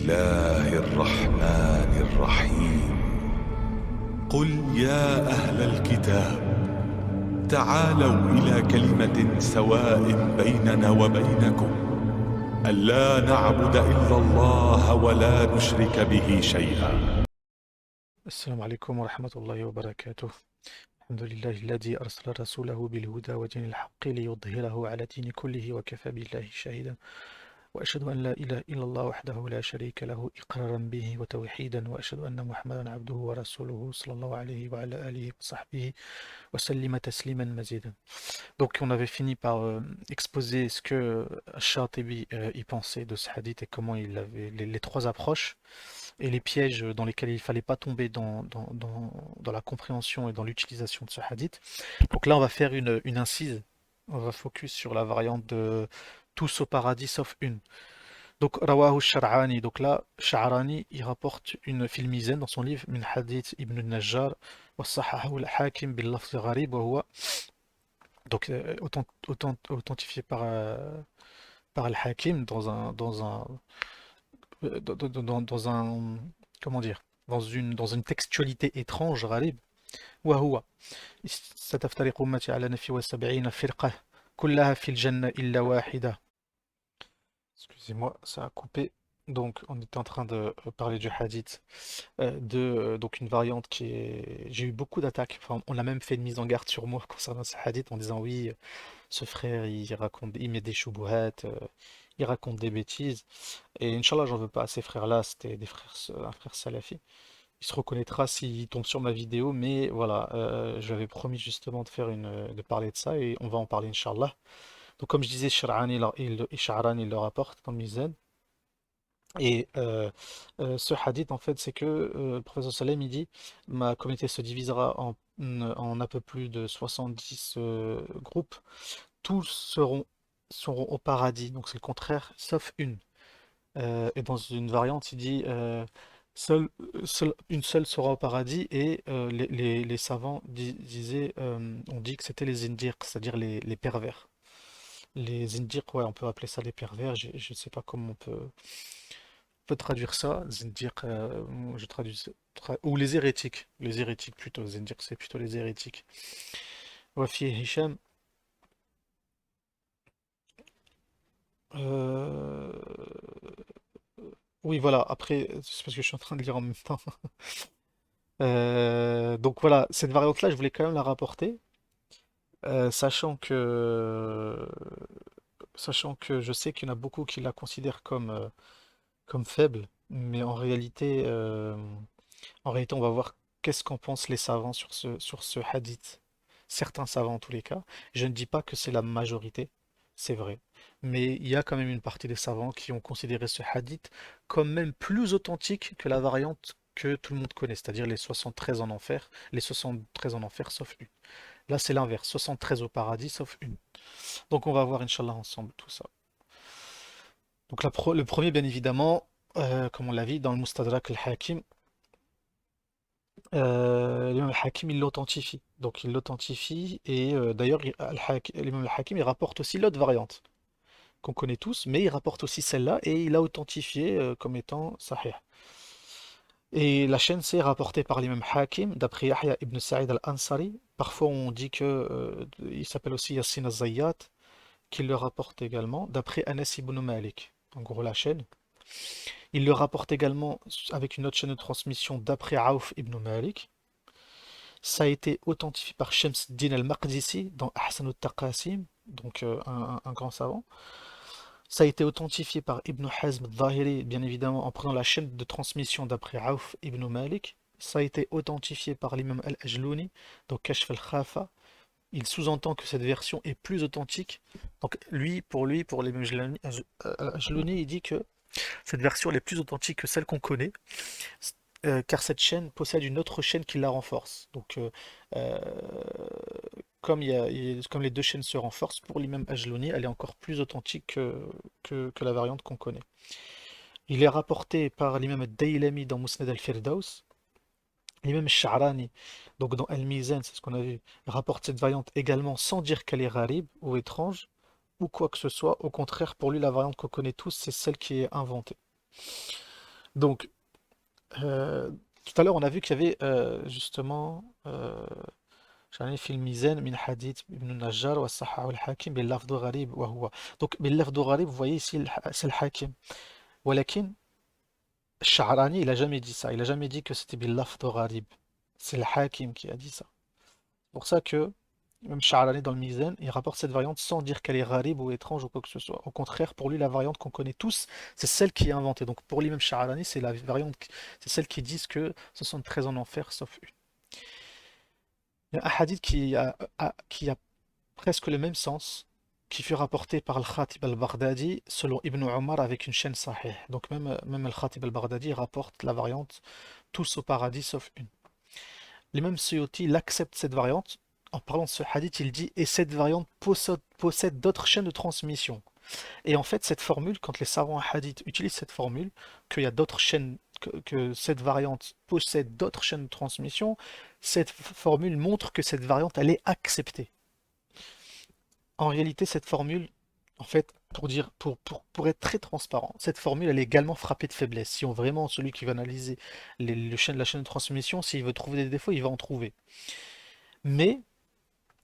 الله الرحمن الرحيم. قل يا أهل الكتاب تعالوا إلى كلمة سواء بيننا وبينكم ألا نعبد إلا الله ولا نشرك به شيئا. السلام عليكم ورحمة الله وبركاته. الحمد لله الذي أرسل رسوله بالهدى ودين الحق ليظهره على دين كله وكفى بالله شهيدا، وأشهد أن لا إله إلا الله وحده لا شريك له إقرارا به وتوحيدا، وأشهد أن محمدا عبده ورسوله صلى الله عليه وعلى آله وصحبه وسلم تسليما مزيدا. Donc on avait fini par exposer ce que Ash-Shatibi y pensait de ce hadith et comment il avait les trois approches et les pièges dans lesquels il ne fallait pas tomber dans la compréhension et dans l'utilisation de ce hadith. Donc là, on va faire une incise. On va focus sur la variante de tous au paradis sauf une. Donc, Rawahu Shar'ani. Donc là, Sha'rani, il rapporte une filmizaine dans son livre Min Hadith Ibn al-Najjar wa Sahahu al-Hakim bil lafz gharib wa huwa. Donc, authentifié par al-Hakim dans un, comment dire, dans une textualité étrange, gharib. وهو ستفترق أمتي على 72 فرقة كلها في الجنة إلا واحدة. Excusez-moi, ça a coupé. Donc, on était en train de parler du hadith, donc une variante qui est. J'ai eu beaucoup d'attaques. Enfin, on a même fait une mise en garde sur moi concernant ce hadith en disant oui, ce frère, il met des choubouhats, il raconte des bêtises. Et Inch'Allah, j'en veux pas à ces frères-là. C'était un frère salafi. Il se reconnaîtra s'il tombe sur ma vidéo, mais voilà, je lui avais promis justement de parler de ça et on va en parler, Inch'Allah. Donc, comme je disais, Sha'rani il le rapporte dans Mizan. Et ce hadith, en fait, c'est que le professeur Salem, il dit, ma communauté se divisera en un peu plus de 70 groupes. Tous seront au paradis, donc c'est le contraire, sauf une. Et dans une variante, il dit, une seule sera au paradis, et les savants disaient, on dit que c'était les indiques, c'est-à-dire les pervers. Les indiques, ouais, on peut appeler ça les pervers, je ne sais pas comment on peut traduire ça, zindiq, je traduis, ou les hérétiques plutôt, zindiq c'est plutôt les hérétiques. Wafi Hisham, euh, oui voilà, après, c'est parce que je suis en train de lire en même temps. Donc voilà, cette variante-là, je voulais quand même la rapporter, euh, sachant que, sachant que je sais qu'il y en a beaucoup qui la considèrent comme faible, mais en réalité, on va voir qu'est-ce qu'en pensent les savants sur ce hadith. Certains savants en tous les cas. Je ne dis pas que c'est la majorité, c'est vrai. Mais il y a quand même une partie des savants qui ont considéré ce hadith comme même plus authentique que la variante que tout le monde connaît, c'est-à-dire les 73 en enfer, les 73 en enfer sauf une. Là, c'est l'inverse, 73 au paradis sauf une. Donc on va voir, Inch'Allah, ensemble tout ça. Donc le premier, bien évidemment, comme on l'a vu dans le Mustadrak al-Hakim, l'imam al-Hakim il l'authentifie. Donc il l'authentifie et d'ailleurs l'imam al-Hakim il rapporte aussi l'autre variante qu'on connaît tous, mais il rapporte aussi celle-là et il a authentifié comme étant sahih. Et la chaîne c'est rapporté par l'imam Hakim d'après Yahya ibn Sa'id al-Ansari. Parfois on dit que il s'appelle aussi Yassin al-Zayyat qui le rapporte également d'après Anas ibn Malik. En gros la chaîne. Il le rapporte également avec une autre chaîne de transmission d'après Aouf ibn Malik. Ça a été authentifié par Shams-Din al-Maqdisi dans Ahsan al-Taqasim, donc un grand savant. Ça a été authentifié par Ibn Hazm al-Zahiri, bien évidemment, en prenant la chaîne de transmission d'après Aouf ibn Malik. Ça a été authentifié par l'imam al-Ajlouni, donc Kashf al-Khafa. Il sous-entend que cette version est plus authentique. Donc pour l'imam al-Ajlouni, il dit que cette version est plus authentique que celle qu'on connaît, car cette chaîne possède une autre chaîne qui la renforce. Donc, euh, comme les deux chaînes se renforcent, pour l'imam Ajlouni, elle est encore plus authentique que la variante qu'on connaît. Il est rapporté par l'imam al-Daylami dans Musnad al-Firdaus, l'imam Sha'rani, donc dans Al-Mizan, c'est ce qu'on a vu, rapporte cette variante également sans dire qu'elle est gharib ou étrange, ou quoi que ce soit. Au contraire, pour lui, la variante qu'on connaît tous, c'est celle qui est inventée. Donc, euh, tout à l'heure, on a vu qu'il y avait justement يعني في الميزان من حديث ابن النجار والصحاح الحاكم باللفظ غريب وهو donc باللفظ غريب vous voyez ici c'est le hakim ولكن الشعراني il a jamais dit ça il a jamais dit que c'était باللفظ غريب c'est le hakim qui a dit ça c'est pour ça que même Sha'rani dans le Mizan il rapporte cette variante sans dire qu'elle est gharib ou étrange ou quoi que ce soit au contraire pour lui la variante qu'on connaît tous c'est celle qui est inventée donc pour lui même Sha'rani c'est la variante c'est celle qui disent que 73 en enfer sauf une il y a un hadith qui a presque le même sens, qui fut rapporté par Al-Khatib al-Baghdadi selon Ibn Omar avec une chaîne sahih. Donc même Al-Khatib al-Baghdadi rapporte la variante tous au paradis sauf une. L'imam Suyuti il accepte cette variante. En parlant de ce hadith, il dit et cette variante possède d'autres chaînes de transmission. Et en fait, cette formule, quand les savants hadith utilisent cette formule, qu'il y a d'autres chaînes, que cette variante possède d'autres chaînes de transmission, cette formule montre que cette variante, elle est acceptée. En réalité, cette formule, en fait, pour être très transparent, cette formule, elle est également frappée de faiblesse. Si on vraiment, celui qui va analyser la chaîne de transmission, s'il veut trouver des défauts, il va en trouver. Mais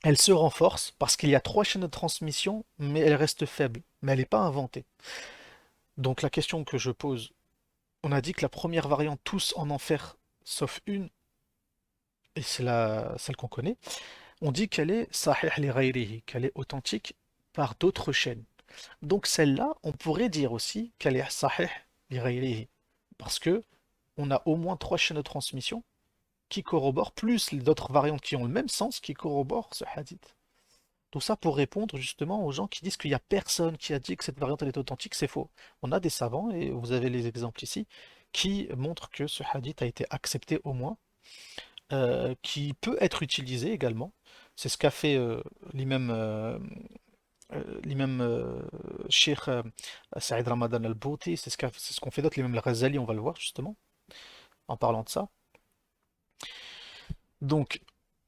elle se renforce parce qu'il y a trois chaînes de transmission, mais elle reste faible. Mais elle n'est pas inventée. Donc la question que je pose, on a dit que la première variante, tous en enfer, sauf une, et c'est celle qu'on connaît, on dit qu'elle est sahih li ghayrihi, qu'elle est authentique par d'autres chaînes. Donc celle-là, on pourrait dire aussi qu'elle est sahih li ghayrihi, parce que on a au moins trois chaînes de transmission qui corroborent, plus d'autres variantes qui ont le même sens qui corroborent ce hadith. Tout ça pour répondre justement aux gens qui disent qu'il n'y a personne qui a dit que cette variante elle est authentique, c'est faux. On a des savants, et vous avez les exemples ici, qui montrent que ce hadith a été accepté au moins, qui peut être utilisé également. C'est ce qu'a fait l'imam l'imam Cheikh Saïd Ramadan al-Bouti, c'est ce qu'on fait d'autre, l'imam al-Ghazali, on va le voir justement, en parlant de ça. Donc,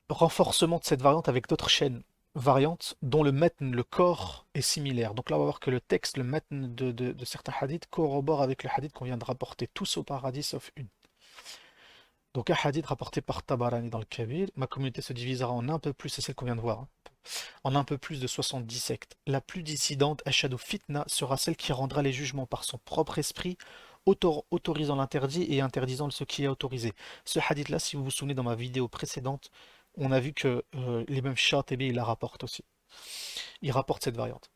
renforcement de cette variante avec d'autres chaînes variantes dont le matn, le corps est similaire. Donc là, on va voir que le texte, le matn de certains hadiths corrobore avec le hadith qu'on vient de rapporter, tous au paradis sauf une. Donc un hadith rapporté par Tabarani dans le Kabir, ma communauté se divisera en un peu plus, c'est celle qu'on vient de voir, hein, en un peu plus de 70 sectes. La plus dissidente, Ashadu Fitna, sera celle qui rendra les jugements par son propre esprit, autorisant l'interdit et interdisant ce qui est autorisé. Ce hadith-là, si vous vous souvenez dans ma vidéo précédente, on a vu que les mêmes Shatibi, il la rapporte aussi. Il rapporte cette variante.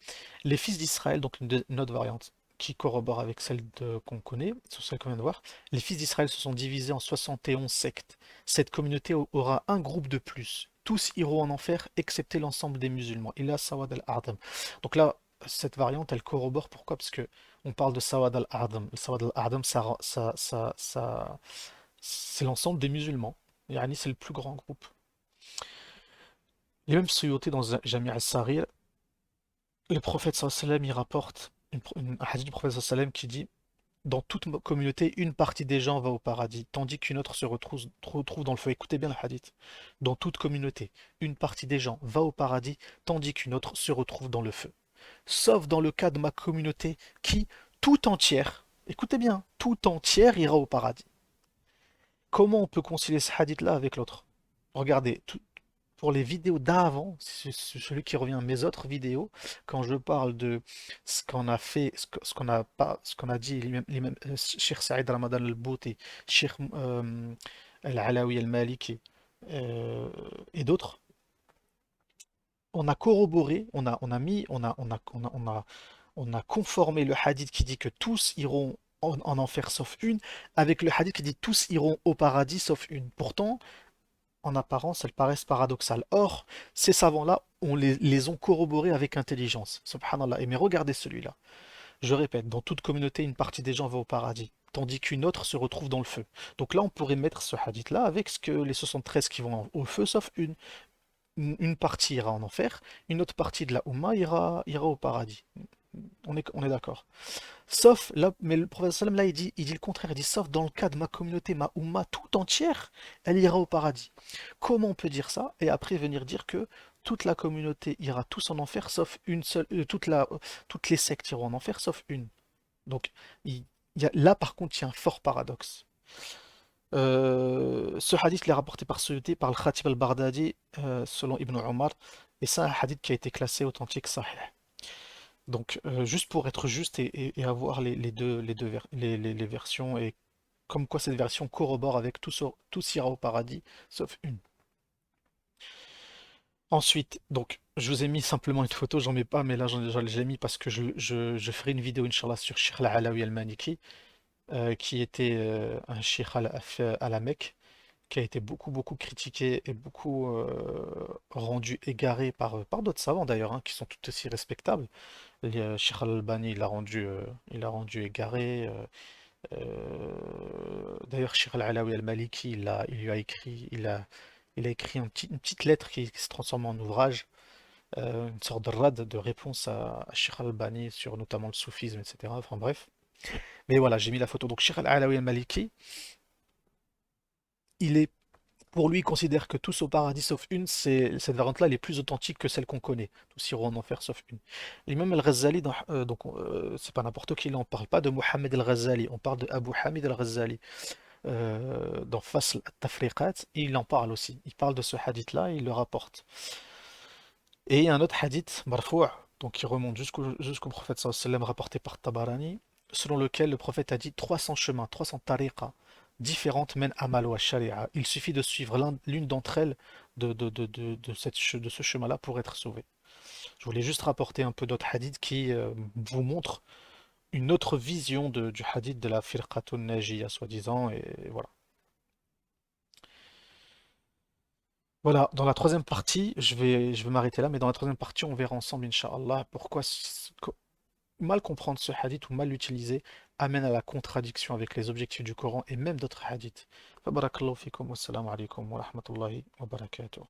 Les fils d'Israël, donc une autre variante qui corrobore avec celle qu'on connaît, sur celle qu'on vient de voir, les fils d'Israël se sont divisés en 71 sectes. Cette communauté aura un groupe de plus. Tous iront en enfer, excepté l'ensemble des musulmans. Illa Sawad al-Ardam. Donc là, cette variante, elle corrobore. Pourquoi? Parce que on parle de Sawad al-Ardam. Le Sawad al-Ardam, c'est l'ensemble des musulmans. Yani, c'est le plus grand groupe. Les mêmes Suyuti dans Jami' al-Saghir, le prophète sallallahu alayhi wa sallam, il rapporte un hadith du prophète sallallahu alayhi wa sallam qui dit dans toute communauté, une partie des gens va au paradis, tandis qu'une autre se retrouve dans le feu. Écoutez bien le hadith. Dans toute communauté, une partie des gens va au paradis, tandis qu'une autre se retrouve dans le feu. Sauf dans le cas de ma communauté qui, tout entière, écoutez bien, tout entière ira au paradis. Comment on peut concilier ce hadith-là avec l'autre? Regardez, pour les vidéos d'avant, c'est celui qui revient à mes autres vidéos, quand je parle de ce qu'on a fait, ce qu'on a pas, ce qu'on a dit, Cheikh Saïd Ramadan al-Bouti, Cheikh al-Alawi al-Maliki et d'autres, on a corroboré, on a conformé le hadith qui dit que tous iront en enfer sauf une, avec le hadith qui dit tous iront au paradis sauf une. Pourtant, en apparence, elles paraissent paradoxales. Or, ces savants-là, on les ont corroborés avec intelligence. Subhanallah. Et mais regardez celui-là. Je répète, dans toute communauté, une partie des gens va au paradis, tandis qu'une autre se retrouve dans le feu. Donc là, on pourrait mettre ce hadith-là avec ce que les 73 qui vont au feu, sauf une. Une partie ira en enfer, une autre partie de la Ummah ira au paradis. On est d'accord. Sauf, là, mais le prophète sallam, là, il dit le contraire, il dit, sauf dans le cas de ma communauté, ma Ummah tout entière, elle ira au paradis. Comment on peut dire ça? Et après venir dire que toute la communauté ira tous en enfer, sauf une seule, toutes les sectes iront en enfer, sauf une. Donc, Là, par contre, il y a un fort paradoxe. Ce hadith il est rapporté par Suyuti, par le Khatib al-Baghdadi, selon Ibn Omar, et c'est un hadith qui a été classé authentique sahih. Donc, juste pour être juste et avoir les versions, et comme quoi cette version corrobore avec tout s'ira au paradis, sauf une. Ensuite, donc, je vous ai mis simplement une photo, j'en mets pas, mais là, j'ai mis parce que je ferai une vidéo, Inch'Allah, sur Sheikh al-Alawi al-Maliki, qui était un sheikh à la Mecque, qui a été beaucoup critiqué et beaucoup rendu égaré par d'autres savants d'ailleurs, hein, qui sont tout aussi respectables. Sheikh Al-Albani, il l'a rendu égaré. D'ailleurs, Sheikh Al-Alawi Al-Maliki, il lui a écrit, il a écrit une petite lettre qui se transforme en ouvrage, une sorte de rad de réponse à Sheikh Al-Albani sur notamment le soufisme, etc. Enfin bref. Mais voilà, j'ai mis la photo. Donc Sheikh Al-Alawi Al-Maliki, il est pour lui, il considère que tous au paradis sauf une, cette variante-là, elle est plus authentique que celle qu'on connaît. Tous iront en enfer sauf une. L'imam al-Ghazali, c'est pas n'importe qui, là, on parle pas de Mohammed al-Ghazali, on parle de Abu Hamid al-Ghazali. Dans Fasl al-Tafriqat, il en parle aussi. Il parle de ce hadith-là et il le rapporte. Et il y a un autre hadith, marfou', donc qui remonte jusqu'au prophète sallallahu alayhi wa sallam, rapporté par Tabarani, selon lequel le prophète a dit 300 chemins, 300 tariqas différentes mènent à Malo, à Sharia. Il suffit de suivre l'une d'entre elles de ce chemin-là pour être sauvé. Je voulais juste rapporter un peu d'autres hadiths qui vous montrent une autre vision du hadith de la firqatun najiyya, soi-disant, et voilà. Voilà, dans la troisième partie, je vais m'arrêter là, mais dans la troisième partie, on verra ensemble, Inch'Allah, pourquoi mal comprendre ce hadith ou mal l'utiliser amène à la contradiction avec les objectifs du Coran et même d'autres hadiths. Fa barakallahu fikum wa salamu alaykum wa rahmatullahi wa barakatuh.